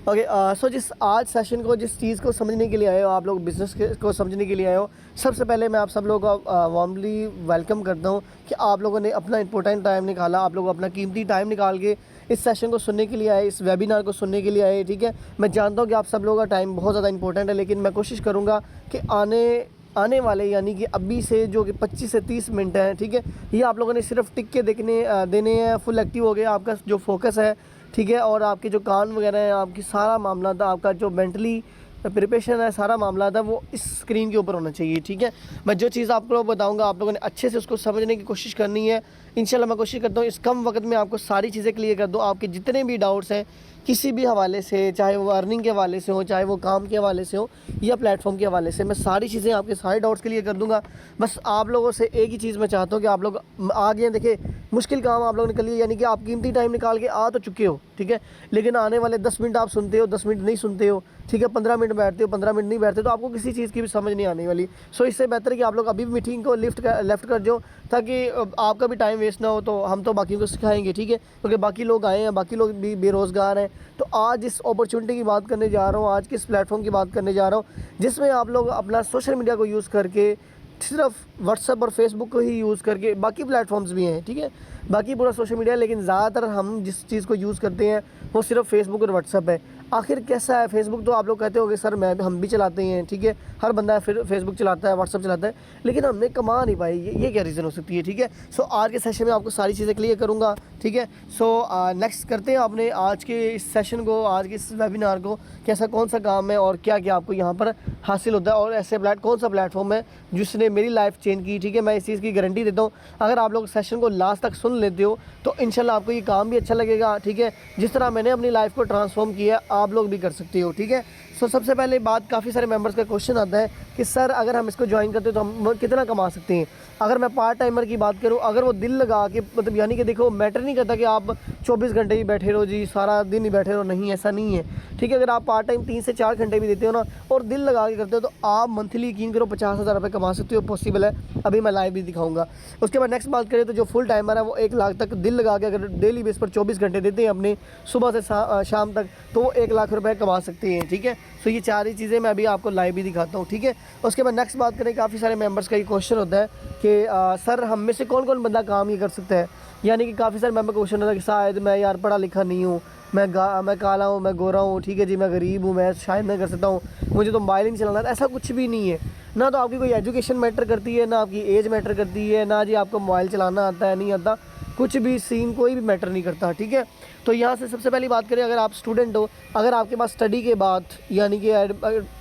Okay, सो जिस आज session को जिस चीज़ को समझने के लिए आए हो आप लोग, बिज़नेस को समझने के लिए आए हो, सबसे पहले मैं आप सब लोगों को वार्मली वेलकम करता हूँ कि आप लोगों ने अपना इंपॉर्टेंट टाइम निकाला, आप लोग अपना कीमती टाइम निकाल के इस सेशन को सुनने के लिए आए, इस वेबिनार को सुनने के लिए आए। ठीक है, मैं जानता हूँ कि आप सब लोगों का टाइम बहुत ज़्यादा इंपॉर्टेंट है, लेकिन मैं कोशिश करूँगा कि आने वाले यानी कि अभी से जो कि 25 से 30 मिनट हैं, ठीक है, ये आप लोगों ने सिर्फ टिक के देने हैं। फुल एक्टिव हो गया आपका जो फोकस है, ठीक है, और आपके जो कान वगैरह हैं, आपकी सारा मामला था, आपका जो मेंटली प्रिपरेशन है, सारा मामला था वो इस स्क्रीन के ऊपर होना चाहिए। ठीक है, मैं जो चीज़ आप लोग बताऊंगा आप लोगों ने अच्छे से उसको समझने की कोशिश करनी है। इंशाल्लाह मैं कोशिश करता हूँ इस कम वक्त में आपको सारी चीज़ें क्लियर कर दूँ। आपके जितने भी डाउट्स हैं किसी भी हवाले से, चाहे वो अर्निंग के हवाले से हो, चाहे वो काम के हवाले से हो या प्लेटफॉर्म के हवाले से, मैं सारी चीज़ें आपके सारे डाउट्स क्लियर कर दूँगा। बस आप लोगों से एक ही चीज़ मैं चाहता हूँ कि आप लोग आ गए। देखिए, मुश्किल काम आप लोगों ने कर लिया, यानी कि आप कीमती टाइम निकाल के आ तो चुके हो, ठीक है, लेकिन आने वाले 10 मिनट आप सुनते हो, 10 मिनट नहीं सुनते हो, ठीक है, 15 मिनट बैठते हो, 15 मिनट नहीं बैठते, तो आपको किसी चीज़ की भी समझ नहीं आने वाली। सो इससे बेहतर है कि आप लोग अभी भी मीटिंग को लेफ्ट कर दो, ताकि आपका भी टाइम वेस्ट ना हो। तो हम तो बाकी को सिखाएंगे, ठीक है, क्योंकि बाकी लोग आए हैं, बाकी लोग भी बेरोज़गार हैं। तो आज इस अपॉर्चुनिटी की बात करने जा रहा हूँ, आज किस प्लेटफॉर्म की बात करने जा रहा हूँ, जिसमें आप लोग अपना सोशल मीडिया को यूज़ करके, सिर्फ व्हाट्सएप और फेसबुक को ही यूज़ करके, बाकी प्लेटफॉर्म्स भी हैं, ठीक है, बाकी पूरा सोशल मीडिया, लेकिन ज़्यादातर हम जिस चीज़ को यूज़ करते हैं वो सिर्फ फेसबुक और व्हाट्सएप है। आखिर कैसा है फेसबुक? तो आप लोग कहते होंगे सर हम भी चलाते हैं, ठीक है, हर बंदा फिर फेसबुक चलाता है, व्हाट्सएप चलाता है, लेकिन हमने कमा नहीं पाई। ये क्या रीज़न हो सकती है? ठीक है, सो आज के सेशन में आपको सारी चीज़ें क्लियर करूँगा, ठीक है। सो नेक्स्ट करते हैं अपने आज के इस सेशन को, आज के इस वेबिनार को, कैसा कौन सा काम है और क्या क्या आपको यहाँ पर हासिल होता है, और ऐसे कौन सा प्लेटफॉर्म है जिसने मेरी लाइफ चेंज की। ठीक है, मैं इस चीज़ की गारंटी देता हूँ, अगर आप लोग सेशन को लास्ट तक सुन लेते हो तो इंशाल्लाह आपको ये काम भी अच्छा लगेगा। ठीक है, जिस तरह मैंने अपनी लाइफ को ट्रांसफॉर्म किया आप लोग भी कर सकते हो। ठीक है, सो सबसे पहले बात, काफ़ी सारे मेंबर्स का क्वेश्चन आता है कि सर अगर हम इसको ज्वाइन करते हैं तो हम कितना कमा सकते हैं। अगर मैं पार्ट टाइमर की बात करूं, अगर वो दिल लगा के, मतलब यानी कि देखो, मैटर नहीं करता कि आप 24 घंटे ही बैठे रहो जी, सारा दिन ही बैठे रहो, नहीं, ऐसा नहीं है। ठीक है, अगर आप पार्ट टाइम 3 से 4 घंटे भी देते हो ना, और दिल लगा के करते हो, तो आप मंथली यकीन करो 50,000 रुपये कमा सकते हो, पॉसिबल है। अभी मैं लाइव भी दिखाऊंगा। उसके बाद नेक्स्ट बात करें तो जो फुल टाइमर है वो 1 लाख तक दिल लगा के अगर डेली बेस पर 24 घंटे देते हैं अपने सुबह से शाम तक, तो वो 1 लाख रुपये कमा सकते हैं। ठीक है, तो ये 4 ही चीज़ें मैं अभी आपको लाइव भी दिखाता हूँ। ठीक है, उसके बाद नेक्स्ट बात करें, काफ़ी सारे मेंबर्स का ये क्वेश्चन होता है कि सर हम में से कौन कौन बंदा काम ये कर सकता है। यानी कि काफ़ी सारे मेंबर का क्वेश्चन होता है कि शायद मैं यार पढ़ा लिखा नहीं हूँ, मैं काला हूँ, मैं गोरा हूँ, ठीक है जी, मैं गरीब हूँ, मैं शायद नहीं कर सकता हूँ, मुझे तो मोबाइल नहीं चलाना। ऐसा कुछ भी नहीं है ना, तो आपकी कोई एजुकेशन मैटर करती है, ना आपकी एज मैटर करती है, ना जी आपको मोबाइल चलाना आता है नहीं आता, कुछ भी सीन कोई भी मैटर नहीं करता। ठीक है, तो यहाँ से सबसे पहली बात करें, अगर आप स्टूडेंट हो, अगर आपके पास स्टडी के बाद यानी कि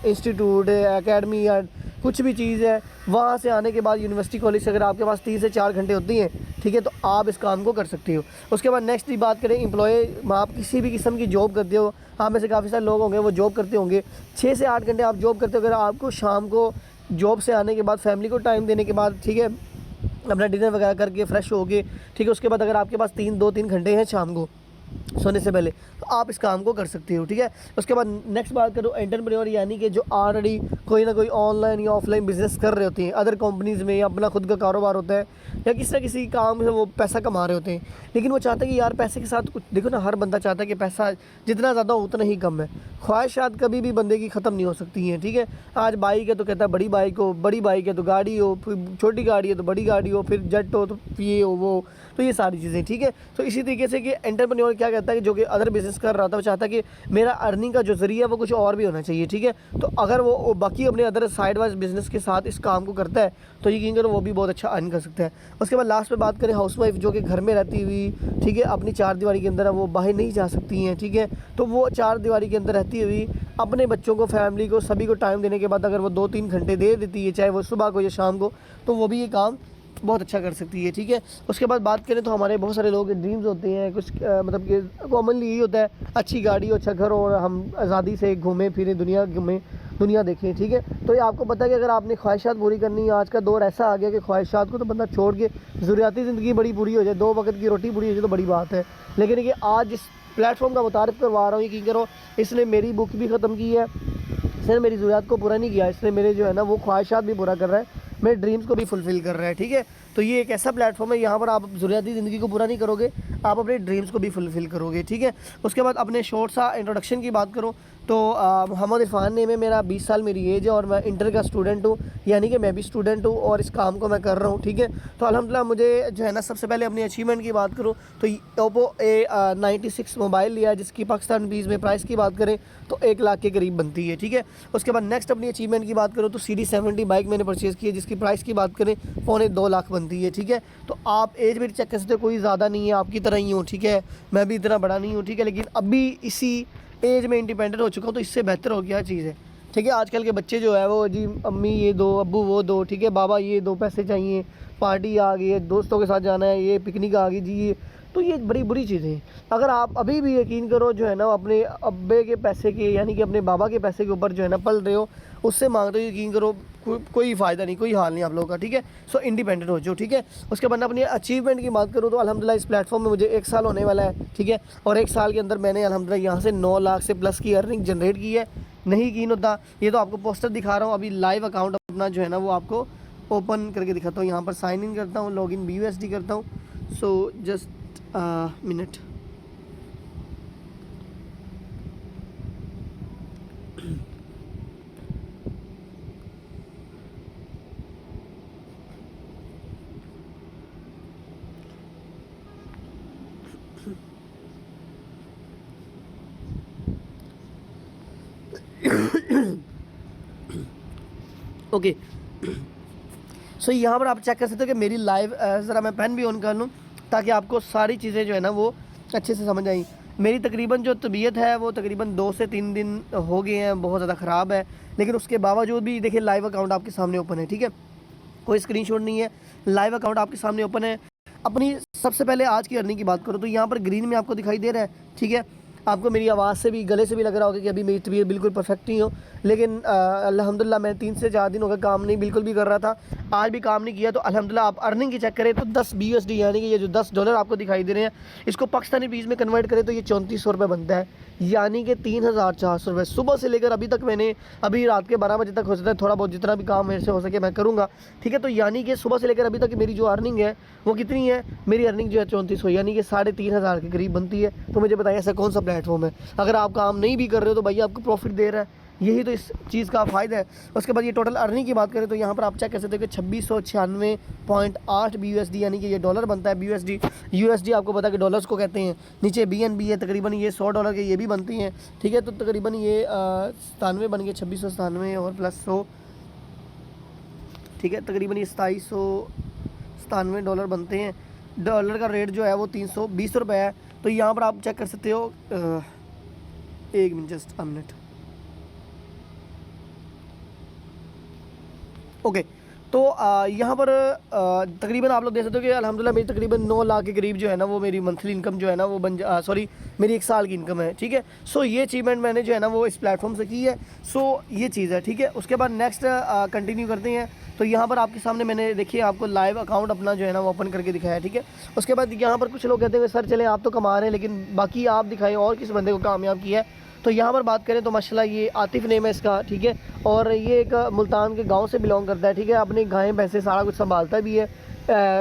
इंस्टीट्यूट एकेडमी या कुछ भी चीज़ है, वहाँ से आने के बाद यूनिवर्सिटी कॉलेज से अगर आपके पास 3 से 4 घंटे होती हैं, ठीक है, तो आप इस काम को कर सकते हो। उसके बाद नेक्स्ट की बात करें, एम्प्लॉय, आप किसी भी किस्म की जॉब करते हो, आप में से काफ़ी सारे लोग होंगे वो जॉब करते होंगे, 6 से 8 घंटे आप जॉब करते हो। अगर आपको शाम को जॉब से आने के बाद फैमिली को टाइम देने के बाद, ठीक है, अपना डिनर वगैरह करके फ्रेश हो गए, ठीक है, उसके बाद अगर आपके पास 2-3 घंटे हैं शाम को सोने से पहले, तो आप इस काम को कर सकते हो। ठीक है, उसके बाद नेक्स्ट बात करो एंटरप्रेन्योर, यानी कि जो ऑलरेडी कोई ना कोई ऑनलाइन या ऑफलाइन बिजनेस कर रहे होते हैं, अदर कंपनीज़ में, या अपना खुद का कारोबार होता है, या किसी न किसी काम से वो पैसा कमा रहे होते हैं, लेकिन वो चाहते हैं कि यार पैसे के साथ कुछ, देखो ना, हर बंदा चाहता है कि पैसा जितना ज़्यादा हो उतना ही कम है। ख्वाहिशात कभी भी बंदे की ख़त्म नहीं हो सकती हैं। ठीक है, आज बाइक है तो कहता है बड़ी बाइक हो, बड़ी बाइक है तो गाड़ी हो, फिर छोटी गाड़ी है तो बड़ी गाड़ी हो, फिर जेट हो तो ये हो वो, तो ये सारी चीज़ें। ठीक है, तो इसी तरीके से कि एंटरप्रेन्योर क्या कहता है कि जो कि अदर बिजनेस कर रहा था, वो चाहता है कि मेरा अर्निंग का जो ज़रिया है वो कुछ और भी होना चाहिए। ठीक है, तो अगर वो बाकी अपने अदर साइड वाइज बिजनेस के साथ इस काम को करता है तो यकीन करो वो भी बहुत अच्छा अर्न कर सकता है। उसके बाद लास्ट में बात करें हाउसवाइफ, जो कि घर में रहती हुई, ठीक है, अपनी 4 दीवारी के अंदर है, वो बाहर नहीं जा सकती हैं। ठीक है, तो वो 4 दीवारी के अंदर रहती हुई अपने बच्चों को, फैमिली को, सभी को टाइम देने के बाद अगर वो 2-3 घंटे दे देती है, चाहे वो सुबह को या शाम को, तो वो भी ये काम बहुत अच्छा कर सकती है। ठीक है, उसके बाद बात करें तो हमारे बहुत सारे लोग ड्रीम्स होते हैं, कुछ मतलब कि कॉमनली यही होता है, अच्छी गाड़ी हो, अच्छा घर हो, और हम आज़ादी से घूमें फिरें, दुनिया देखें। ठीक है, तो ये आपको पता है कि अगर आपने ख्वाहिशात पूरी करनी है, आज का दौर ऐसा आ गया कि ख्वाहिशात को तो बंदा छोड़ के ज़रूरियाती ज़िंदगी बड़ी पूरी हो जाए, 2 वक्त की रोटी पूरी हो जाए तो बड़ी बात है। लेकिन ये आज इस प्लेटफॉर्म का मुतारिफ करवा रहा हूँ, यकीन करो, इसने मेरी बुक भी ख़त्म की है, इसने मेरी ज़रूरियात को पूरा नहीं किया, इसने मेरे जो है ना वो ख्वाहिशात भी पूरा कर रहा है। मेरे ड्रीम्स को भी फुलफ़िल कर रहा है, ठीक है। तो ये एक ऐसा प्लेटफॉर्म है, यहाँ पर आप ज़रूरियाती ज़िंदगी को पूरा नहीं करोगे, आप अपने ड्रीम्स को भी फुलफ़िल करोगे, ठीक है। उसके बाद अपने शॉर्ट सा इंट्रोडक्शन की बात करूँ तो मोहम्मद इरफान नेम है मेरा, 20 साल मेरी एज है और मैं इंटर का स्टूडेंट हूँ, यानी कि मैं भी स्टूडेंट हूँ और इस काम को मैं कर रहा हूँ, ठीक है। तो अल्हम्दुलिल्लाह मुझे जो है ना, सबसे पहले अपनी अचीवमेंट की बात करूँ तो ओप्पो A96 मोबाइल लिया, जिसकी पाकिस्तान रुपीज़ में प्राइस की बात करें तो 1 लाख के करीब बनती है, ठीक है। उसके बाद नेक्स्ट अपनी अचीवमेंट की बात करूँ तो CD70 बाइक मैंने परचेज़ की है, जिसकी प्राइस की बात करें 2.25 लाख बनती है, ठीक है। तो आप एज मेरी चेक कर सकते हो, कोई ज़्यादा नहीं है, आपकी तरह ही हूँ, ठीक है। मैं भी इतना बड़ा नहीं हूँ, ठीक है, लेकिन अभी इसी एज में इंडिपेंडेंट हो चुका हूँ, तो इससे बेहतर हो क्या चीज़ है, ठीक है। आजकल के बच्चे जो है वो जी अम्मी ये दो, अब्बू वो दो, ठीक है, बाबा ये दो, पैसे चाहिए, पार्टी आ गई है, दोस्तों के साथ जाना है, ये पिकनिक आ गई जी, ये तो ये बड़ी बुरी चीज़ें हैं। अगर आप अभी भी यकीन करो जो है ना अपने अब्बे के पैसे के, यानी कि अपने बाबा के पैसे के ऊपर जो है ना पल रहे हो, उससे मांगते हो, यकीन करो कोई फ़ायदा नहीं, कोई हाल नहीं आप लोगों का, ठीक है। सो इंडिपेंडेंट हो जाओ, ठीक है। उसके बाद अपनी अचीवमेंट की बात करूँ तो अल्हम्दुलिल्लाह इस प्लेटफॉर्म में मुझे 1 साल होने वाला है, ठीक है। और 1 साल के अंदर मैंने अल्हम्दुलिल्लाह यहाँ से 9 लाख से प्लस की अर्निंग जनरेट की है। नहीं यकीन होता, ये तो आपको पोस्टर दिखा रहा हूँ, अभी लाइव अकाउंट अपना जो है ना वो आपको ओपन करके दिखाता हूँ। यहाँ पर साइन इन करता हूँ, लॉगिन BUSD करता हूँ। So just minute. ओके, सो यहाँ पर आप चेक कर सकते हो कि मेरी लाइव, ज़रा मैं पेन भी ऑन कर लूँ ताकि आपको सारी चीज़ें जो है ना वो अच्छे से समझ आई। मेरी तकरीबन जो तबीयत है वो तकरीबन 2 से 3 दिन हो गए हैं, बहुत ज़्यादा ख़राब है, लेकिन उसके बावजूद भी देखिए लाइव अकाउंट आपके सामने ओपन है, ठीक है। कोई स्क्रीनशॉट नहीं है, लाइव अकाउंट आपके सामने ओपन है। अपनी सबसे पहले आज की अर्निंग की बात करूँ तो यहाँ पर ग्रीन में आपको दिखाई दे रहा है, ठीक है। आपको मेरी आवाज़ से भी, गले से भी लग रहा होगा कि अभी मेरी तबीयत बिल्कुल परफेक्ट नहीं हो, लेकिन अल्हम्दुलिल्लाह मैं 3 से 4 दिन हो गए काम नहीं बिल्कुल भी कर रहा था, आज भी काम नहीं किया। तो अल्हम्दुलिल्लाह आप अर्निंग की चेक करें तो 10 BUSD, यानी कि ये जो $10 आपको दिखाई दे रहे हैं, इसको पाकिस्तानी रुपीज़ में कन्वर्ट करें तो ये 3400 रुपये बनता है, यानी कि 3400 रुपये। सुबह से लेकर अभी तक मैंने, अभी रात के 12 बजे तक हो सकता है थोड़ा बहुत जितना भी काम मेरे से हो सके मैं करूँगा, ठीक है। तो यानी कि सुबह से लेकर अभी तक मेरी जो अर्निंग है वो कितनी है, मेरी अर्निंग जो है 3400, यानी कि 3500 के करीब बनती है। तो मुझे बताइए ऐसा कौन सा प्लेटफॉर्म है, अगर आप काम नहीं भी कर रहे हो तो भैया आपको प्रॉफिट दे रहा है, यही तो इस चीज़ का फ़ायदा है। उसके बाद ये टोटल अर्निंग की बात करें तो यहाँ पर आप चेक कर सकते हो कि 2696.8 BUSD, यानी कि ये डॉलर बनता है। USD आपको पता है कि डॉलर्स को कहते हैं। नीचे BNB है, तकरीबन ये $100 के ये भी बनती हैं, ठीक है। तो तकरीबन ये 97 बन गए, 2697 और प्लस 100, ठीक है। तकरीबन ये $2797 बनते हैं। डॉलर का रेट जो है वो 320 रुपये है। तो यहाँ पर आप चेक कर सकते हो, एक minute, just a minute. Okay, तो यहाँ पर तकरीबन आप लोग देख सकते हो कि अल्हम्दुलिल्लाह मेरी तकरीबन 9 लाख के करीब जो है ना वो मेरी मंथली इनकम जो है ना वो मेरी 1 साल की इनकम है, ठीक है। सो ये अचीवमेंट मैंने जो है ना वो इस प्लेटफॉर्म से की है। सो ये चीज़ है, ठीक है। उसके बाद नेक्स्ट कंटिन्यू करते हैं। तो यहाँ पर आपके सामने मैंने देखिए आपको लाइव अकाउंट अपना जो है ना वो ओपन करके दिखाया है, ठीक है। उसके बाद यहाँ पर कुछ लोग कहते हैं सर चलें आप तो कमा रहे हैं, लेकिन बाकी आप दिखाएं और किस बंदे को कामयाब किया है। तो यहाँ पर बात करें तो माशाल्लाह ये आतिफ नेम है इसका, ठीक है। और ये एक मुल्तान के गांव से बिलोंग करता है, ठीक है। अपनी गायें भैंसे सारा कुछ संभालता भी है,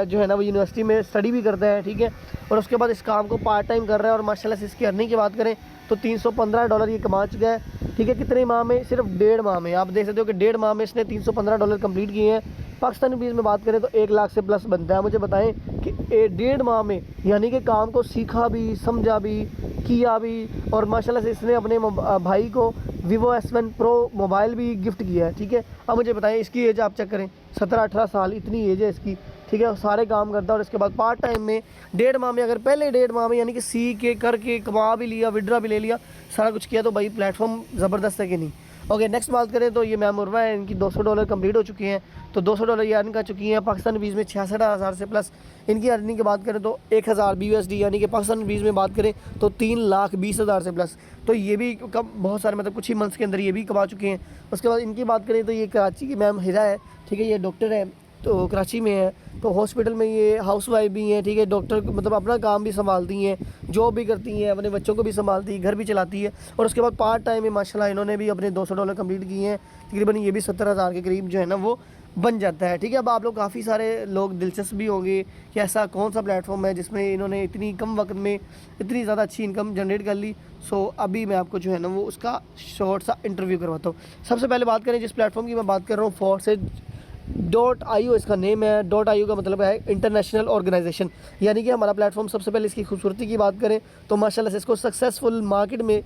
जो है ना वो यूनिवर्सिटी में स्टडी भी करता है, ठीक है। और उसके बाद इस काम को पार्ट टाइम कर रहा है और माशाल्लाह से इसकी अर्निंग की बात करें तो $315 ये कमा चुका है, ठीक है। कितने माह में? सिर्फ 1.5 माह में। आप देख सकते हो कि 1.5 माह में इसने $315 कंप्लीट किए हैं। पाकिस्तानी रुपीज़ में बात करें तो 1 लाख से प्लस बनता है। मुझे बताएं कि 1.5 माह में, यानी कि काम को सीखा भी, समझा भी, किया भी, और माशाल्लाह से इसने अपने भाई को Vivo S1 Pro मोबाइल भी गिफ्ट किया है, ठीक है। अब मुझे बताएं इसकी एज आप चेक करें, 17-18 साल इतनी एज है इसकी, ठीक है। सारे काम करता है। और इसके बाद पार्ट टाइम में 1.5 माह में, अगर पहले 1.5 माह में यानी कि सीख के करके कमा भी लिया, विड्रा भी ले लिया, सारा कुछ किया, तो भाई प्लेटफॉर्म ज़बरदस्त है कि नहीं। ओके, नेक्स्ट बात करें तो ये मैम उर्वा है, इनकी $200 कंप्लीट हो चुकी हैं। तो $200 ये अर्न कर चुकी हैं। पाकिस्तान रुपीज़ में 66,000 से प्लस इनकी अर्निंग की बात करें तो 1000 BUSD, यानी कि पाकिस्तान रुपीज़ में बात करें तो 3,20,000 से प्लस। तो ये भी कम, बहुत सारे मतलब कुछ ही मंथ्स के अंदर ये भी कमा चुके हैं। उसके बाद इनकी बात करें तो ये कराची की मैम हिरा है, ठीक है। ये डॉक्टर है, तो कराची में है, तो हॉस्पिटल में ये हाउसवाइफ भी हैं, ठीक है। डॉक्टर मतलब अपना काम भी संभालती हैं, जॉब भी करती हैं, अपने बच्चों को भी संभालती है, घर भी चलाती है। और उसके बाद पार्ट टाइम में माशाल्लाह इन्होंने भी अपने $200 कंप्लीट किए हैं। तकरीबन ये भी 70,000 के करीब जो है ना वो बन जाता है। ठीक है, अब आप लोग काफ़ी सारे लोग दिलचस्प भी होंगे कि ऐसा कौन सा प्लेटफॉर्म है जिसमें इन्होंने इतनी कम वक्त में इतनी ज़्यादा अच्छी इनकम जनरेट कर ली। सो अभी मैं आपको जो है ना वो उसका शॉर्ट सा इंटरव्यू करवाता हूँ। सबसे पहले बात करें जिस प्लेटफॉर्म की मैं बात कर रहा हूँ, Forces.io इसका नेम है। .io का मतलब है इंटरनेशनल ऑर्गेनाइजेशन, यानी कि हमारा प्लेटफॉर्म। सबसे पहले इसकी खूबसूरती की बात करें तो माशाल्लाह से इसको सक्सेसफुल मार्केट में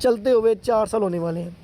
चलते हुए 4 साल होने वाले हैं।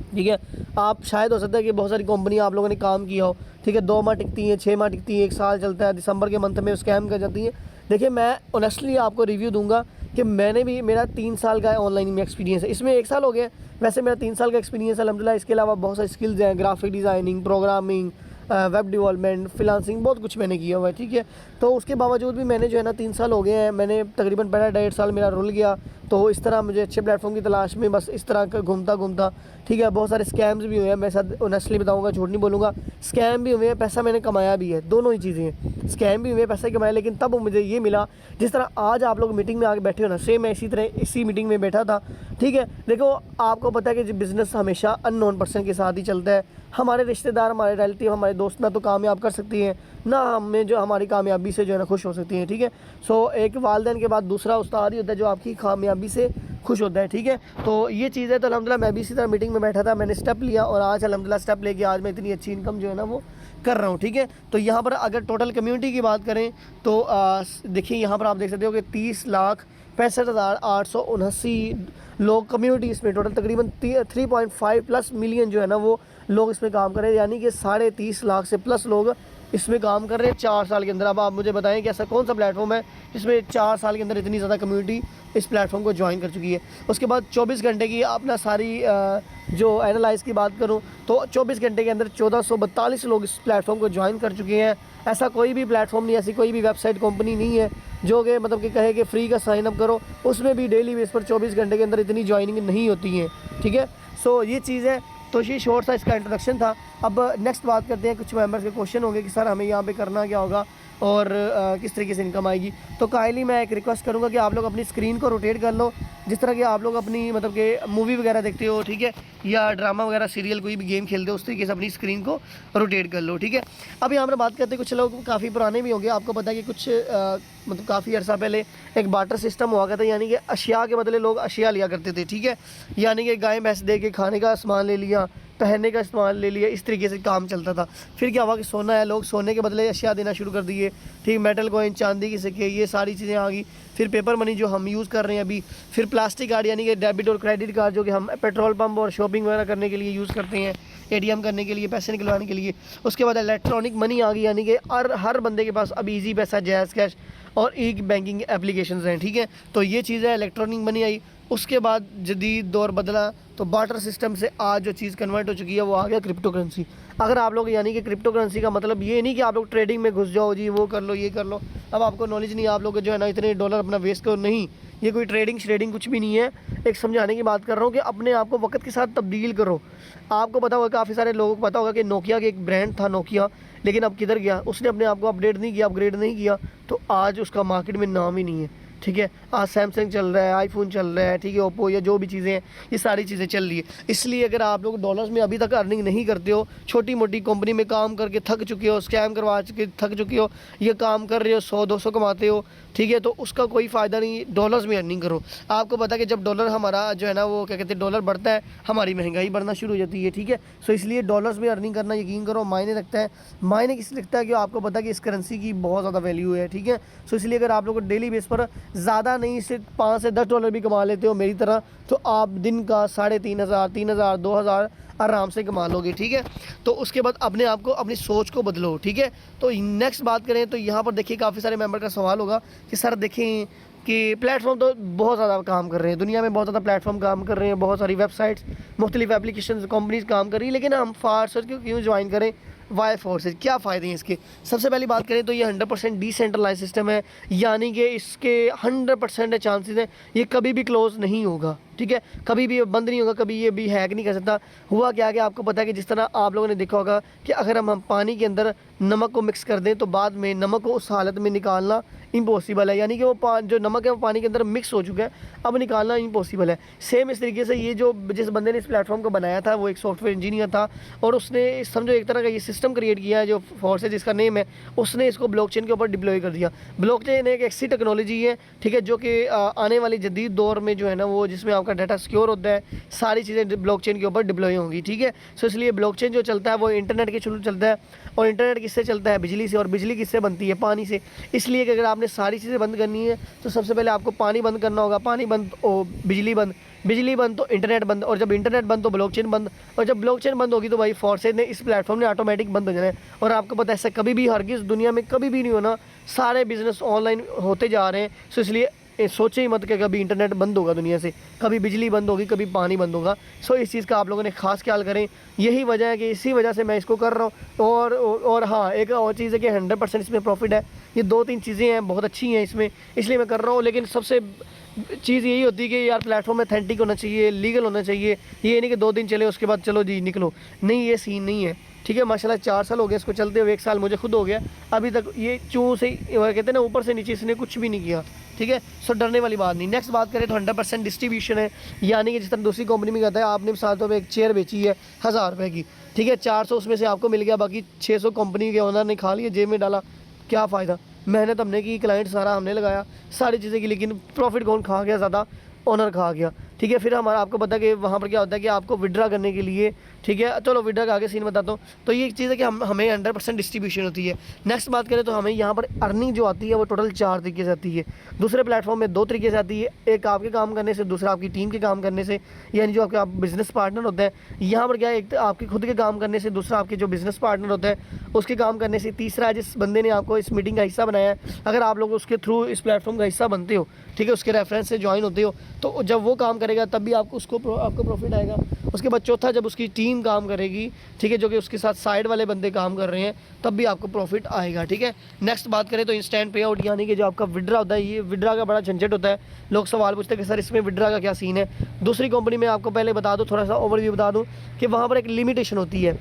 ठीक है, आप शायद हो सकता है कि बहुत सारी कंपनी आप लोगों ने काम किया हो। ठीक है, 2 माह टिकती हैं, 6 माह टिकती हैं, 1 साल चलता है, दिसंबर के मंथ में स्कैम कर जाती हैं। देखिए, मैं ऑनेस्टली आपको रिव्यू दूंगा कि मैंने भी, मेरा 3 साल का ऑनलाइन में एक्सपीरियंस है, इसमें 1 साल हो गया। वैसे मेरा 3 साल का एक्सपीरियंस है अल्हम्दुलिल्लाह। इसके अलावा बहुत सारी स्किल्स हैं, graphic designing, programming, web development, freelancing, बहुत कुछ मैंने किया हुआ है। ठीक है, तो उसके बावजूद भी मैंने जो है ना 3 साल हो गए हैं, मैंने तकरीबन पहला 1.5 साल मेरा रुल गया। तो इस तरह मुझे अच्छे प्लेटफॉर्म की तलाश में बस इस तरह का घूमता, ठीक है, बहुत सारे स्कैम्स भी हुए हैं। मैं साथ ऑनेस्टली बताऊंगा, झूठ नहीं बोलूँगा, स्कैम भी हुए हैं, पैसा मैंने कमाया भी है, दोनों ही चीज़ें हैं। स्कैम भी हुए, पैसा कमाया, लेकिन तब मुझे ये मिला जिस तरह आज आप लोग मीटिंग में आके बैठे हो ना, सेम मैं इसी तरह इसी मीटिंग में बैठा था। ठीक है, देखो आपको पता है कि बिज़नेस हमेशा अननोन पर्सन के साथ ही चलता है। हमारे रिश्तेदार, हमारे रिलेटिव, हमारे दोस्त ना तो कामयाब कर सकती हैं, ना हमें जो हमारी कामयाबी से जो है ना खुश हो सकती हैं। ठीक है, सो एक वालिदैन के बाद दूसरा उस्ताद ही होता है जो आपकी कामयाबी से खुश होता है। ठीक है, तो ये चीज़ है। तो अल्हम्दुलिल्लाह मैं भी इसी तरह मीटिंग में बैठा था, मैंने स्टेप लिया और आज अल्हम्दुलिल्लाह स्टेप लेके आज मैं इतनी अच्छी इनकम जो है ना वो कर रहा हूँ। ठीक है, तो यहाँ पर अगर टोटल कम्युनिटी की बात करें तो देखिए यहाँ पर आप देख सकते हो कि 30,65,879 लोग कम्युनिटी इसमें टोटल तकरीबन 3.5+ मिलियन जो है ना वो लोग इसमें काम कर रहे हैं, यानी कि 30.5 लाख से प्लस लोग इसमें काम कर रहे हैं 4 साल के अंदर। अब आप मुझे बताएं कि ऐसा कौन सा प्लेटफॉर्म है जिसमें 4 साल के अंदर इतनी ज़्यादा कम्युनिटी इस प्लेटफॉर्म को ज्वाइन कर चुकी है। उसके बाद 24 घंटे की अपना सारी जो एनालाइज की बात करूं तो 24 घंटे के अंदर 1442 लोग इस प्लेटफॉर्म को ज्वाइन कर चुके हैं। ऐसा कोई भी प्लेटफॉर्म नहीं, ऐसी कोई भी वेबसाइट कंपनी नहीं है जो कि मतलब कि कहे कि फ्री का साइन अप करो, उसमें भी डेली बेस पर 24 घंटे के अंदर इतनी ज्वाइनिंग नहीं होती है। ठीक है, सो ये चीज़ है। तो ये शॉर्ट सा इसका इंट्रोडक्शन था। अब नेक्स्ट बात करते हैं, कुछ मेंबर्स के क्वेश्चन होंगे कि सर हमें यहाँ पे करना क्या होगा और किस तरीके से इनकम आएगी। तो काइंडली मैं एक रिक्वेस्ट करूँगा कि आप लोग अपनी स्क्रीन को रोटेट कर लो, जिस तरह कि आप लोग अपनी मतलब कि मूवी वगैरह देखते हो, ठीक है, या ड्रामा वगैरह, सीरियल, कोई भी गेम खेलते हो, उस तरीके से अपनी स्क्रीन को रोटेट कर लो। ठीक है, अब यहाँ पर बात करते हैं, कुछ लोग काफ़ी पुराने भी होंगे, आपको पता है कि कुछ मतलब काफ़ी अर्सा पहले एक बार्टर सिस्टम हुआ करता था, यानी कि अशिया के बदले लोग अशिया लिया करते थे। ठीक है, यानी कि गाय भैंस दे के खाने का सामान ले लिया, पहनने का इस्तेमाल ले लिया, इस तरीके से काम चलता था। फिर क्या हुआ कि सोना है, लोग सोने के बदले अशिया देना शुरू कर दिए। ठीक, मेटल कॉइन, चांदी के सिक्के, ये सारी चीज़ें आ गई। फिर पेपर मनी जो हम यूज़ कर रहे हैं अभी, फिर प्लास्टिक कार्ड यानी कि डेबिट और क्रेडिट कार्ड जो कि हम पेट्रोल पंप और शॉपिंग वगैरह करने के लिए यूज़ करते हैं, एटीएम करने के लिए, पैसे निकलवाने के लिए। उसके बाद इलेक्ट्रॉनिक मनी आ गई, यानी कि हर बंदे के पास अब ईजी पैसा, जैज़ कैश और ई बैंकिंग एप्लीकेशंस हैं। ठीक है, तो ये चीज़ है, इलेक्ट्रॉनिक मनी आई। उसके बाद जदीद दौर बदला तो बार्टर सिस्टम से आज जो चीज़ कन्वर्ट हो चुकी है वो आ गया क्रिप्टो करेंसी। अगर आप लोग, यानी कि क्रिप्टो करेंसी का मतलब ये नहीं कि आप लोग ट्रेडिंग में घुस जाओ जी, वो कर लो, ये कर लो। अब आपको नॉलेज नहीं, आप लोग जो है ना इतने डॉलर अपना वेस्ट करो, नहीं, ये कोई ट्रेडिंग श्रेडिंग कुछ भी नहीं है। एक समझाने की बात कर रहा हूँ कि अपने आप को वक्त के साथ तब्दील करो। आपको पता होगा, काफ़ी सारे लोगों को पता होगा कि नोकिया के एक ब्रांड था नोकिया, लेकिन अब किधर गया, उसने अपने आप को अपडेट नहीं किया, अपग्रेड नहीं किया, तो आज उसका मार्केट में नाम ही नहीं है। ठीक है, आज सैमसंग चल रहा है, आईफोन चल रहा है, ठीक है, ओप्पो या जो भी चीज़ें हैं, ये सारी चीज़ें चल रही है। इसलिए अगर आप लोग डॉलर्स में अभी तक अर्निंग नहीं करते हो, छोटी मोटी कंपनी में काम करके थक चुके हो, स्कैम करवा के थक चुके हो, ये काम कर रहे हो, 100-200 कमाते हो, ठीक है, तो उसका कोई फ़ायदा नहीं। डॉलर्स में अर्निंग करो। आपको पता है कि जब डॉलर हमारा जो है ना वो क्या कहते हैं, डॉलर बढ़ता है, हमारी महंगाई बढ़ना शुरू हो जाती है। ठीक है, सो इसलिए डॉलर्स में अर्निंग करना यकीन करो मायने रखता है। मायने किस लगता है कि आपको पता है कि इस करेंसी की बहुत ज़्यादा वैल्यू है। ठीक है, सो इसलिए अगर आप लोग डेली बेस पर ज़्यादा नहीं, से 5 से 10 डॉलर भी कमा लेते हो मेरी तरह, तो आप दिन का 3,500, 3,000, 2,000 आराम से कमा लोगे। ठीक है, तो उसके बाद अपने आप को, अपनी सोच को बदलो। ठीक है, तो नेक्स्ट बात करें तो यहाँ पर देखिए काफ़ी सारे मेंबर का सवाल होगा कि सर देखें कि प्लेटफॉर्म तो बहुत ज़्यादा काम कर रहे हैं, दुनिया में बहुत ज़्यादा प्लेटफॉर्म काम कर रहे हैं, बहुत सारी वेबसाइट्स, मुख्तलिफ एप्लीकेशन कंपनीज काम कर रही है, लेकिन हम फारसर क्यों ज्वाइन करें, वाई फोर्सेज, क्या फ़ायदे हैं इसके। सबसे पहली बात करें तो ये 100% डिसेंट्रलाइज सिस्टम है, यानी कि इसके 100% चांसेस हैं ये कभी भी क्लोज नहीं होगा। ठीक है, कभी भी ये बंद नहीं होगा, कभी ये भी हैक नहीं कर सकता। हुआ क्या कि आपको पता है कि जिस तरह आप लोगों ने देखा होगा कि अगर हम पानी के अंदर नमक को मिक्स कर दें तो बाद में नमक को उस हालत में निकालना इम्पॉसिबल है, यानी कि वो जो नमक है वो पानी के अंदर मिक्स हो चुका है, अब निकालना इम्पॉसिबल है। सेम इस तरीके से ये जो जिस बंदे ने इस प्लेटफॉर्म को बनाया था वो एक सॉफ्टवेयर इंजीनियर था और उसने समझो एक तरह का ये सिस्टम क्रिएट किया है जो फोर्स है जिसका नेम है, उसने इसको ब्लॉकचेन के ऊपर डिप्लॉय कर दिया। ब्लॉकचेन एक ऐसी टेक्नोलॉजी है, ठीक है, जो कि आने वाली जदीद दौर में जो है ना वो जिसमें आपका डाटा सिक्योर होता है, सारी चीज़ें ब्लॉकचेन के ऊपर डिप्लॉय होंगी, ठीक है। सो इसलिए ब्लॉकचेन जो चलता है वो इंटरनेट के थ्रू चलता है और इंटरनेट किससे चलता है? बिजली से। और बिजली किससे बनती है? पानी से। इसलिए कि अगर आपने सारी चीज़ें बंद करनी है तो सबसे पहले आपको पानी बंद करना होगा, पानी बंद बिजली बंद, बिजली बंद तो इंटरनेट बंद, और जब इंटरनेट बंद तो ब्लॉकचेन बंद, और जब ब्लॉकचेन बंद होगी तो भाई फोर्सेज ने इस प्लेटफॉर्म ने ऑटोमेटिक बंद हो जाना है। और आपको पता है ऐसा कभी भी हरगिज़ दुनिया में कभी भी नहीं होना, सारे बिजनेस ऑनलाइन होते जा रहे हैं। सो इसलिए सोचे ही मत कि कभी इंटरनेट बंद होगा दुनिया से, कभी बिजली बंद होगी, कभी पानी बंद होगा। सो इस चीज़ का आप लोगों ने खास ख्याल करें, यही वजह है कि इसी वजह से मैं इसको कर रहा हूँ। और हाँ, एक और चीज़ है कि 100% इसमें प्रॉफिट है। ये 2-3 चीज़ें हैं बहुत अच्छी हैं इसमें, इसलिए मैं कर रहा हूँ। लेकिन सबसे चीज़ यही होती है कि यार प्लेटफॉर्म अथेंटिक होना चाहिए, लीगल होना चाहिए। ये नहीं कि 2 दिन चले उसके बाद चलो जी निकलो, नहीं, ये सीन नहीं है, ठीक है। माशाल्लाह 4 साल हो गए इसको चलते हुए, 1 साल मुझे खुद हो गया, अभी तक ये चूँ से कहते हैं ना ऊपर से नीचे इसने कुछ भी नहीं किया, ठीक है। सो डरने वाली बात नहीं। नेक्स्ट बात करें तो 100% डिस्ट्रीब्यूशन है, यानी कि जिस तरह दूसरी कंपनी में कहता है आपने मिसाल तौर पर एक चेयर बेची है 1000 रुपये की, ठीक है, 400 उसमें से आपको मिल गया, बाकी 600 कंपनी के ओनर ने खा लिया, जेब में डाला, क्या फ़ायदा? मेहनत हमने की, क्लाइंट सारा हमने लगाया, सारी चीज़ें की, लेकिन प्रॉफिट कौन खा गया? ज़्यादा ओनर खा गया, ठीक है। फिर हमारा आपको पता है कि वहाँ पर क्या होता है कि आपको विड्रा करने के लिए, ठीक है, चलो विड्रा का आगे सीन बताता हूँ। तो ये एक चीज़ है कि हमें 100% डिस्ट्रीब्यूशन होती है। नेक्स्ट बात करें तो हमें यहाँ पर अर्निंग जो आती है वो टोटल 4 तरीके से आती है। दूसरे प्लेटफॉर्म में 2 तरीके से आती है, एक आपके काम करने से, दूसरा आपकी टीम के काम करने से, यानी जो आपके आप बिज़नेस पार्टनर होते हैं। यहाँ पर क्या है, एक तो आपके खुद के काम करने से, दूसरा आपके जो बिज़नेस पार्टनर होता है उसके काम करने से, तीसरा जिस बंदे ने आपको इस मीटिंग का हिस्सा बनाया है, अगर आप लोग उसके थ्रू इस प्लेटफॉर्म का हिस्सा बनते हो, ठीक है, उसके रेफरेंस से ज्वाइन होते हो, तो जब वो काम करेगा तब भी आपको आपको प्रॉफिट आएगा। उसके बाद चौथा, जब उसकी टीम काम करेगी, ठीक है, जो कि उसके साथ साइड वाले बंदे काम कर रहे हैं, तब भी आपको प्रॉफिट आएगा, ठीक है। नेक्स्ट बात करें तो इंस्टेंट पे आउट, यानी कि जो आपका विड्रा होता है, ये विड्रा का बड़ा झंझट होता है। लोग सवाल पूछते हैं कि सर इसमें विड्रा का क्या सीन है। दूसरी कंपनी में आपको पहले बता दूँ, थोड़ा सा ओवरव्यू बता दूँ कि वहाँ पर एक लिमिटेशन होती है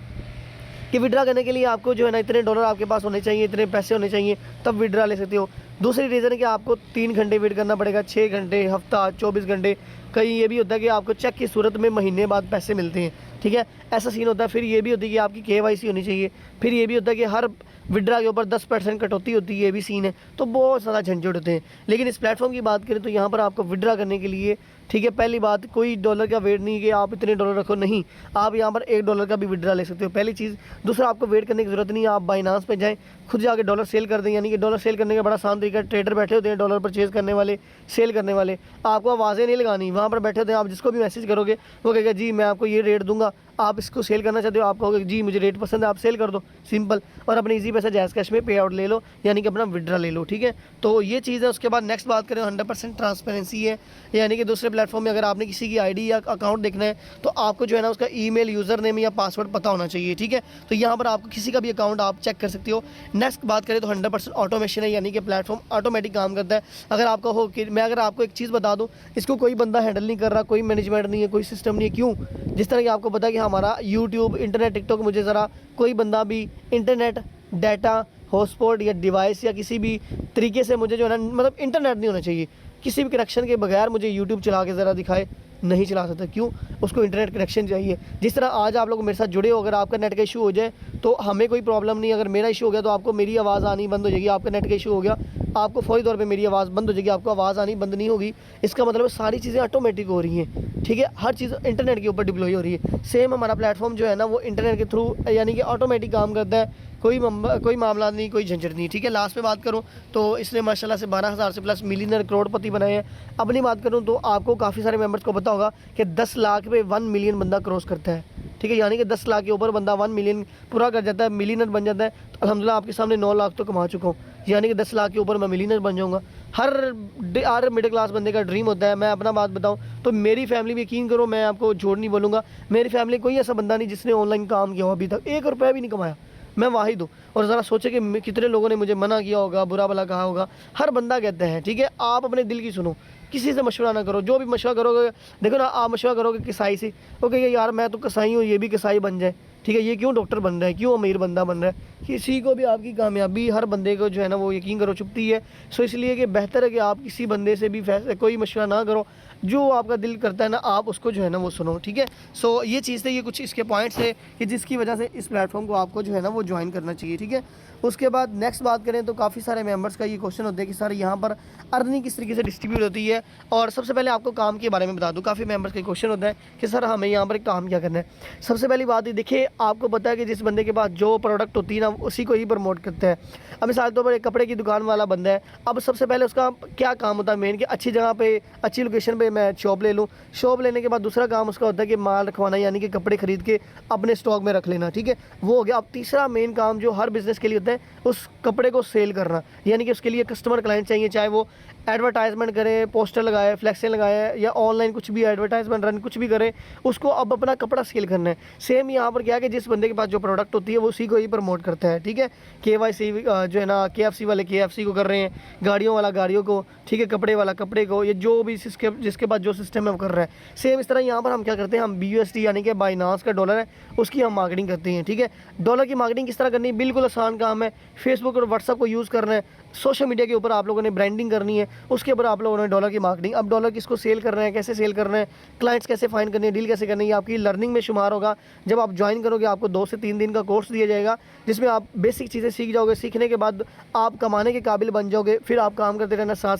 कि विड्रा करने के लिए आपको जो है ना इतने डॉलर आपके पास होने चाहिए, इतने पैसे होने चाहिए, तब विड्रा ले सकते हो। दूसरी रीज़न है कि आपको 3 घंटे वेट करना पड़ेगा, 6 घंटे, हफ्ता, 24 घंटे, कहीं ये भी होता है कि आपको चेक की सूरत में महीने बाद पैसे मिलते हैं, ठीक है, ऐसा सीन होता है। फिर ये भी होती है कि आपकी KYC होनी चाहिए, फिर ये भी होता है कि हर विड्रा के ऊपर 10% कटौती होती है, ये भी सीन है। तो बहुत ज़्यादा झंझट होते हैं। लेकिन इस प्लेटफॉर्म की बात करें तो यहाँ पर आपको विड्रा करने के लिए, ठीक है, पहली बात कोई डॉलर का वेट नहीं कि आप इतने डॉलर रखो, नहीं, आप यहाँ पर $1 का भी विड्रा ले सकते हो, पहली चीज़। दूसरा, आपको वेट करने की ज़रूरत नहीं है, आप बाइनांस पे जाएं, खुद जाके डॉलर सेल कर दें, यानी कि डॉलर सेल करने का बड़ा आसान तरीका है। ट्रेडर बैठे होते हैं, डॉलर परचेज़ करने वाले, सेल करने वाले, आपको आवाज़ें नहीं लगानी, वहाँ पर बैठे होते हैं, आप जिसको भी मैसेज करोगे वो कहेगा जी मैं आपको ये रेट दूंगा, आप इसको सेल करना चाहते हो, आप कहोगे जी मुझे रेट पसंद है, आप सेल कर दो, सिंपल, और अपने इजी पैसा जैज़ कैश में पे आउट ले लो, यानी कि अपना विड्रा ले लो, ठीक है। तो ये चीज़ है। उसके बाद नेक्स्ट बात करें 100% ट्रांसपेरेंसी है, यानी कि दूसरे प्लेटफॉर्म में अगर आपने किसी की आईडी या अकाउंट देखना है तो आपको जो है ना उसका ईमेल, यूज़र नेम या पासवर्ड पता होना चाहिए, ठीक है। तो यहाँ पर आपको किसी का भी अकाउंट आप चेक कर सकते हो। नेक्स्ट बात करें तो 100% ऑटोमेशन है, यानी कि प्लेटफॉर्म ऑटोमेटिक काम करता है। अगर आपका हो कि मैं अगर आपको एक चीज़ बता दूँ, इसको कोई बंदा हैंडल नहीं कर रहा, कोई मैनेजमेंट नहीं है, कोई सिस्टम नहीं है। क्यों? जिस तरह कि आपको पता है कि हमारा यूट्यूब, इंटरनेट, टिकटॉक, मुझे ज़रा कोई बंदा भी इंटरनेट, डाटा, हॉटस्पॉट या डिवाइस या किसी भी तरीके से मुझे जो है ना मतलब इंटरनेट नहीं होना चाहिए, किसी भी कनेक्शन के बगैर मुझे यूट्यूब चला के ज़रा दिखाए, नहीं चला सकता। क्यों? उसको इंटरनेट कनेक्शन चाहिए। जिस तरह आज आप लोग मेरे साथ जुड़े हो, अगर आपका नेट का इशू हो जाए तो हमें कोई प्रॉब्लम नहीं, अगर मेरा इशू हो गया तो आपको मेरी आवाज़ आनी बंद हो जाएगी, आपका नेट का इशू हो गया आपको फौरी तौर पे मेरी आवाज़ बंद हो जाएगी, आपको आवाज़ आनी बंद नहीं होगी। इसका मतलब सारी चीज़ें ऑटोमेटिक हो रही हैं, ठीक है, हर चीज़ इंटरनेट के ऊपर डिप्लॉय हो रही है। सेम हमारा प्लेटफॉर्म जो है ना वो इंटरनेट के थ्रू यानी कि ऑटोमेटिक काम करता है, कोई मामला नहीं, कोई झंझट नहीं, ठीक है। लास्ट पे बात करूँ तो इसने माशाल्लाह से 12,000 से प्लस मिलियनर, करोड़पति बनाए हैं। अपनी बात करूँ तो आपको काफ़ी सारे मेंबर्स को पता होगा कि 10 लाख पे 1 मिलियन बंदा क्रॉस करता है, ठीक है, यानी कि 10 लाख के ऊपर बंदा 1 मिलियन पूरा कर जाता है, मिलियनर बन जाता है। तो अल्हम्दुलिल्लाह आपके सामने 9 लाख तो कमा चुका हूँ, यानी कि 10 लाख के ऊपर मैं मिलियनर बन जाऊँगा। हर मिडिल क्लास बंदे का ड्रीम होता है। मैं अपना बात बताऊँ तो मेरी फैमिली में, यकीन करो मैं आपको झूठ नहीं बोलूँगा, मेरी फैमिली कोई ऐसा बंदा नहीं जिसने ऑनलाइन काम किया हो अभी तक, 1 रुपया भी नहीं कमाया, मैं वाहिद हूँ। और ज़रा सोचे कि कितने लोगों ने मुझे मना किया होगा, बुरा भला कहा होगा, हर बंदा कहता है, ठीक है। आप अपने दिल की सुनो, किसी से मशवरा ना करो। जो भी मशवरा करोगे, देखो ना, आप मशवरा करोगे कसाई से, वो कहेगा यार मैं तो कसाई हूँ, ये भी कसाई बन जाए, ठीक है, ये क्यों डॉक्टर बन रहा है, क्यों अमीर बंदा बन रहा है। किसी को भी आपकी कामयाबी, हर बंदे को जो है ना वो यकीन करो चुभती है। सो इसलिए कि बेहतर है कि आप किसी बंदे से भी कोई मशवरा ना करो, जो आपका दिल करता है ना आप उसको जो है ना वो सुनो, ठीक है। सो ये चीज़ थे, ये कुछ इसके पॉइंट्स है कि जिसकी वजह से इस प्लेटफॉर्म को आपको जो है ना वो ज्वाइन करना चाहिए, ठीक है। उसके बाद नेक्स्ट बात करें तो काफ़ी सारे मेंबर्स का ये क्वेश्चन होता है कि सर यहाँ पर अर्निंग किस तरीके से डिस्ट्रीब्यूट होती है। और सबसे पहले आपको काम के बारे में बता दूँ, काफ़ी मेंबर्स का क्वेश्चन होता है कि सर हमें यहाँ पर काम क्या करना है। सबसे पहली बात ये देखिए, आपको पता है कि जिस बंदे के पास जो प्रोडक्ट होती है ना उसी को ही प्रमोट करते हैं। अब मिसाल तौर पर एक कपड़े की दुकान वाला बंदा है, अब सबसे पहले उसका क्या काम होता है मेन, कि अच्छी जगह पे, अच्छी लोकेशन पे मैं शॉप ले लूँ। शॉप लेने के बाद दूसरा काम उसका होता है कि माल रखवाना, यानी कि कपड़े खरीद के अपने स्टॉक में रख लेना, ठीक है, वो हो गया। अब तीसरा मेन काम जो हर बिज़नेस के लिए होता है, उस कपड़े को सेल करना, यानी कि उसके लिए कस्टमर क्लाइंट चाहिए, चाहे वो एडवर्टाइजमेंट करे, पोस्टर लगाए, फ्लैक्सें लगाए, या ऑनलाइन कुछ भी एडवर्टाइजमेंट रन कुछ भी करे, उसको अब अपना कपड़ा सेल करना है। सेम यहाँ पर क्या है कि जिस बंदे के पास जो प्रोडक्ट होती है वो उसी को ही प्रमोट करता है, ठीक है। KYC जो है ना, KFC वाले KFC को कर रहे हैं, गाड़ियों वाला गाड़ियों को, ठीक है, कपड़े वाला कपड़े को, ये जो भी जिसके पास जो सिस्टम है वो कर रहा है। सेम इस तरह यहाँ पर हम क्या करते हैं, हम BUSD यानी कि बाइनांस का डॉलर है, उसकी हम मार्केटिंग करते हैं, ठीक है। डॉलर की मार्केटिंग किस तरह करनी है, बिल्कुल आसान काम है। फेसबुक और व्हाट्सअप को यूज़ करना है, सोशल मीडिया के ऊपर आप लोगों ने ब्रांडिंग करनी है, उसके ऊपर आप लोगों ने डॉलर की मार्केटिंग। अब डॉलर किसको सेल करना है, कैसे सेल करना है, क्लाइंट्स कैसे फाइंड करनी है, डील कैसे करनी है, आपकी लर्निंग में शुमार होगा। जब आप ज्वाइन करोगे आपको 2 से 3 दिन का कोर्स दिया जाएगा, जिसमें आप बेसिक चीज़ें सीख जाओगे। सीखने के बाद आप कमाने के काबिल बन जाओगे, फिर आप काम करते रहना, साथ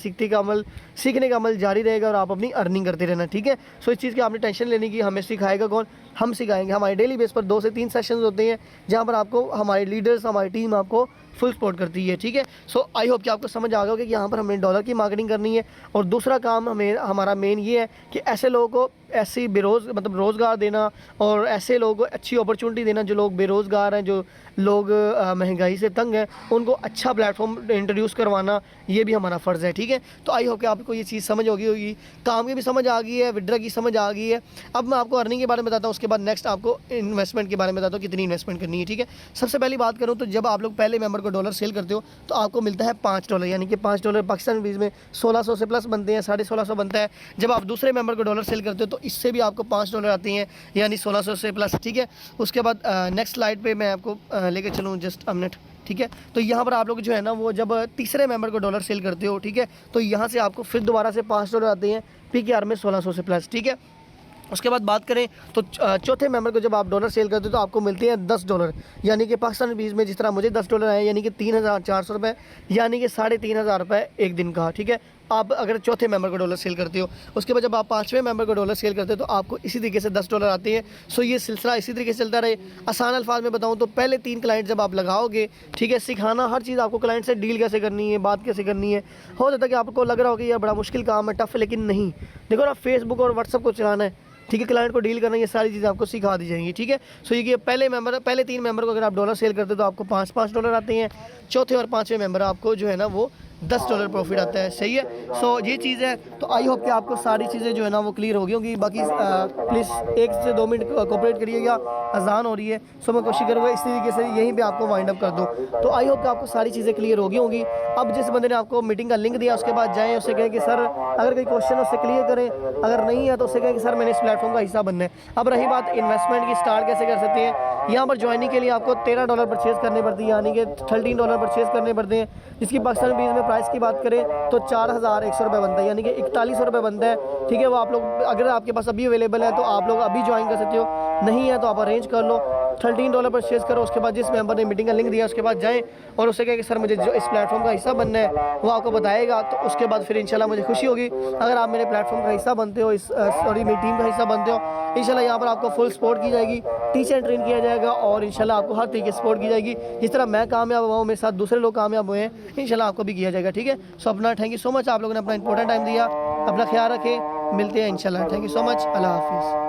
सीखने का अमल जारी रहेगा और आप अपनी अर्निंग करते रहना, ठीक है। सो इस चीज़ की आपने टेंशन लेने की, हमें सिखाएगा कौन, हम सिखाएंगे। हमारे डेली बेस पर 2 से 3 सेशंस होते हैं, जहाँ पर आपको हमारे लीडर्स, हमारी टीम आपको फुल सपोर्ट करती है, ठीक है। सो आई होप कि आपको समझ आ गया होगा कि यहाँ पर हमें डॉलर की मार्केटिंग करनी है। और दूसरा काम हमारा मेन ये है कि ऐसे लोगों को ऐसी मतलब रोज़गार देना, और ऐसे लोगों को अच्छी अपॉर्चुनिटी देना जो लोग बेरोज़गार हैं, जो लोग महंगाई से तंग हैं, उनको अच्छा प्लेटफॉर्म इंट्रोड्यूस करवाना, ये भी हमारा फ़र्ज़ है, ठीक है। तो आई होप कि आपको ये चीज़ समझ होगी। काम की भी समझ आ गई है, विड्रा की समझ आ गई है। अब मैं आपको अर्निंग के बारे में बताता हूँ, उसके बाद नेक्स्ट आपको इन्वेस्टमेंट के बारे में बताता हूँ, कितनी इन्वेस्टमेंट करनी है, ठीक है। सबसे पहली बात करूँ तो जब आप लोग पहले मेंबर को डॉलर सेल करते हो तो आपको मिलता है $5, यानी कि $5 पाकिस्तान रुपीज़ में 1600 से प्लस बनते हैं, 1650 बनता है। जब आप दूसरे मेंबर को डॉलर सेल करते हो तो इससे भी आपको $5 आती हैं, यानी 1600 से प्लस, ठीक है। उसके बाद नेक्स्ट स्लाइड पे मैं आपको लेकर चलूँ, जस्ट अ मिनट, ठीक है। तो यहाँ पर आप लोग जो है ना वो जब तीसरे मेंबर को डॉलर सेल करते हो, ठीक है, तो यहाँ से आपको फिर दोबारा से $5 आते हैं, PKR में 1600 से प्लस, ठीक है। उसके बाद बात करें तो चौथे मेंबर को जब आप डॉलर सेल करते हो तो आपको मिलते हैं $10, यानी कि पाकिस्तान रुपीज़ में जिस तरह मुझे $10 आए, यानी कि 3400 रुपये, यानी कि 3500 रुपये एक दिन का, ठीक है। आप अगर चौथे मेंबर को डॉलर सेल करते हो, उसके बाद जब आप पाँचवें मेंबर को डॉलर सेल करते हो तो आपको इसी तरीके से $10 आते हैं। सो ये सिलसिला इसी तरीके से चलता रहे। आसान अल्फाज में बताऊं तो पहले 3 क्लाइंट जब आप लगाओगे, ठीक है, सिखाना हर चीज़ आपको, क्लाइंट से डील कैसे करनी है, बात कैसे करनी है। हो जाता है कि आपको लग रहा हो कि यह बड़ा मुश्किल काम है, टफ है, लेकिन नहीं। देखो ना, फेसबुक और व्हाट्सअप को चलाना है, ठीक है, क्लाइंट को डील करना, ये सारी चीज़ें आपको सिखा दी जाएंगी, ठीक है। सो ये पहले 3 मेंबर को अगर आप डॉलर सेल करते हो तो आपको $5 आते हैं। चौथे और पाँचवें मेंबर आपको जो है ना वो $10 प्रॉफिट आता है, सही है। सो ये चीज़ है। तो आई होप कि आपको सारी चीज़ें जो है ना वो क्लियर हो गई होंगी। बाकी प्लीज़ 1 से 2 मिनट कोऑपरेट करिएगा, अजान हो रही है। सो मैं कोशिश करूँगा इस तरीके से यहीं पे आपको वाइंड अप कर दूँ। तो आई होप कि आपको सारी चीज़ें क्लियर हो गई होंगी। अब जिस बंदे ने आपको मीटिंग का लिंक दिया उसके बाद जाएँ, उससे कहें कि सर अगर कोई क्वेश्चन है उससे क्लियर करें, अगर नहीं है तो उससे कहें कि सर मैंने इस प्लेटफॉर्म का हिस्सा बनना है। अब रही बात इन्वेस्टमेंट की, स्टार्ट कैसे कर सकते हैं। यहाँ पर ज्वाइनिंग के लिए आपको $13 परचेज़ करनी पड़ती है, यानी कि $13 परचेज़ करने पड़ते हैं, जिसकी पाकिस्तान रुपीज़ में प्राइस की बात करें तो 4100 रुपये बनता है, यानी कि 4100 रुपये बनता है, ठीक है। वो आप लोग अगर आपके पास अभी अवेलेबल है तो आप लोग अभी ज्वाइन कर सकते हो, नहीं है तो आप अरेंज कर लो। $13 परचेज़ करो, उसके बाद जिस मेंबर ने मीटिंग का लिंक दिया उसके बाद जाएं और उससे कहें कि सर मुझे जो इस प्लेटफॉर्म का हिस्सा बनना है, वो आपको बताएगा। तो उसके बाद फिर इंशाल्लाह मुझे खुशी होगी अगर आप मेरे प्लेटफॉर्म का हिस्सा बनते हो, मेरी टीम का हिस्सा बनते हो। इंशाल्लाह यहाँ पर आपको फुल सपोर्ट की जाएगी, टीचर ट्रेन किया जाएगा और इंशाल्लाह आपको हर तरीके से सपोर्ट की जाएगी। जिस तरह मैं कामयाब हुआ हूँ, मेरे साथ दूसरे लोग कामयाब हुए हैं, इंशाल्लाह आपको भी किया जाएगा, ठीक है। सो अपना थैंक यू सो मच, आप लोगों ने अपना इंपॉर्टेंट टाइम दिया। अपना ख्याल रखें, मिलते हैं इंशाल्लाह। थैंक यू सो मच, अल्लाह हाफिज़।